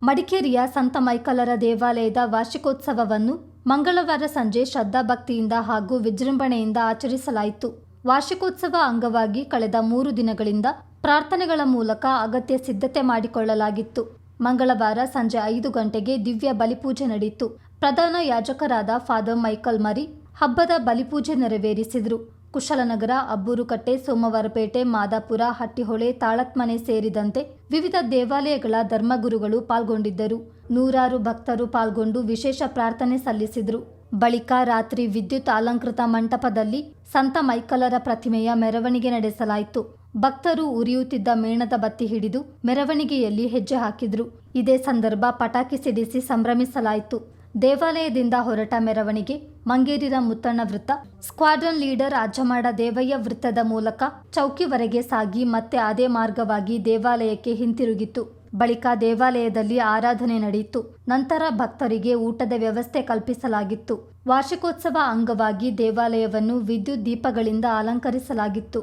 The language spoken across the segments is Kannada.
ಮಡಿಕೇರಿಯ ಸಂತ ಮೈಕಲರ ದೇವಾಲಯದ ವಾರ್ಷಿಕೋತ್ಸವವನ್ನು ಮಂಗಳವಾರ ಸಂಜೆ ಶ್ರದ್ಧಾಭಕ್ತಿಯಿಂದ ಹಾಗೂ ವಿಜೃಂಭಣೆಯಿಂದ ಆಚರಿಸಲಾಯಿತು. ವಾರ್ಷಿಕೋತ್ಸವ ಅಂಗವಾಗಿ ಕಳೆದ 3 ದಿನಗಳಿಂದ ಪ್ರಾರ್ಥನೆಗಳ ಮೂಲಕ ಅಗತ್ಯ ಸಿದ್ಧತೆ ಮಾಡಿಕೊಳ್ಳಲಾಗಿತ್ತು. ಮಂಗಳವಾರ ಸಂಜೆ 5 ಗಂಟೆಗೆ ದಿವ್ಯ ಬಲಿಪೂಜೆ ನಡೆಯಿತು. ಪ್ರಧಾನ ಯಾಜಕರಾದ ಫಾದರ್ ಮೈಕಲ್ ಮರಿ ಹಬ್ಬದ ಬಲಿಪೂಜೆ ನೆರವೇರಿಸಿದರು. ಕುಶಲನಗರ, ಅಬ್ಬೂರುಕಟ್ಟೆ, ಸೋಮವಾರಪೇಟೆ, ಮಾದಾಪುರ, ಹಟ್ಟಿಹೊಳೆ, ತಾಳತ್ಮನೆ ಸೇರಿದಂತೆ ವಿವಿಧ ದೇವಾಲಯಗಳ ಧರ್ಮಗುರುಗಳು ಪಾಲ್ಗೊಂಡಿದ್ದರು. ನೂರಾರು ಭಕ್ತರು ಪಾಲ್ಗೊಂಡು ವಿಶೇಷ ಪ್ರಾರ್ಥನೆ ಸಲ್ಲಿಸಿದರು. ಬಳಿಕ ರಾತ್ರಿ ವಿದ್ಯುತ್ ಅಲಂಕೃತ ಮಂಟಪದಲ್ಲಿ ಸಂತ ಮೈಕಲರ ಪ್ರತಿಮೆಯ ಮೆರವಣಿಗೆ ನಡೆಸಲಾಯಿತು. ಭಕ್ತರು ಉರಿಯುತ್ತಿದ್ದ ಮೇಣದ ಬತ್ತಿ ಹಿಡಿದು ಮೆರವಣಿಗೆಯಲ್ಲಿ ಹೆಜ್ಜೆ ಹಾಕಿದರು. ಇದೇ ಸಂದರ್ಭ ಪಟಾಕಿ ಸಿಡಿಸಿ ಸಂಭ್ರಮಿಸಲಾಯಿತು. ದೇವಾಲಯದಿಂದ ಹೊರಟ ಮೆರವಣಿಗೆ ಮಂಗೇರಿರ ಮುತ್ತಣ್ಣ ವೃತ್ತ, ಸ್ಕ್ವಾಡ್ರನ್ ಲೀಡರ್ ಅಜ್ಜಮಾಡ ದೇವಯ್ಯ ವೃತ್ತದ ಮೂಲಕ ಚೌಕಿವರೆಗೆ ಸಾಗಿ ಮತ್ತೆ ಅದೇ ಮಾರ್ಗವಾಗಿ ದೇವಾಲಯಕ್ಕೆ ಹಿಂತಿರುಗಿತು. ಬಳಿಕ ದೇವಾಲಯದಲ್ಲಿ ಆರಾಧನೆ ನಡೆಯಿತು. ನಂತರ ಭಕ್ತರಿಗೆ ಊಟದ ವ್ಯವಸ್ಥೆ ಕಲ್ಪಿಸಲಾಗಿತ್ತು. ವಾರ್ಷಿಕೋತ್ಸವ ಅಂಗವಾಗಿ ದೇವಾಲಯವನ್ನು ವಿದ್ಯುತ್ ದೀಪಗಳಿಂದ ಅಲಂಕರಿಸಲಾಗಿತ್ತು.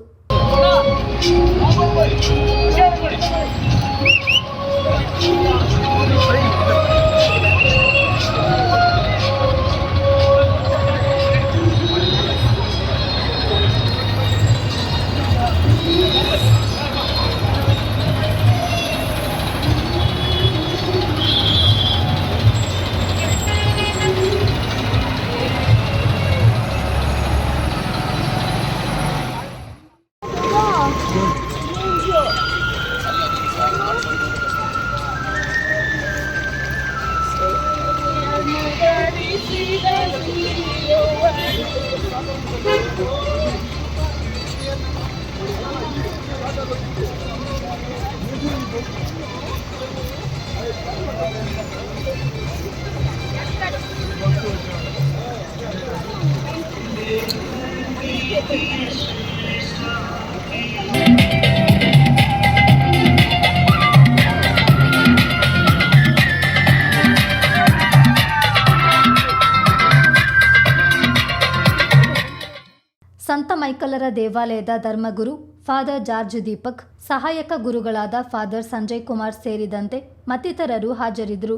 ಸಂತ ಮೈಕಲರ ದೇವಾಲಯದ ಧರ್ಮಗುರು ಫಾದರ್ ಜಾರ್ಜ್ ದೀಪಕ್, ಸಹಾಯಕ ಗುರುಗಳಾದ ಫಾದರ್ ಸಂಜಯ್ ಕುಮಾರ್ ಸೇರಿದಂತೆ ಮತ್ತಿತರರು ಹಾಜರಿದ್ದರು.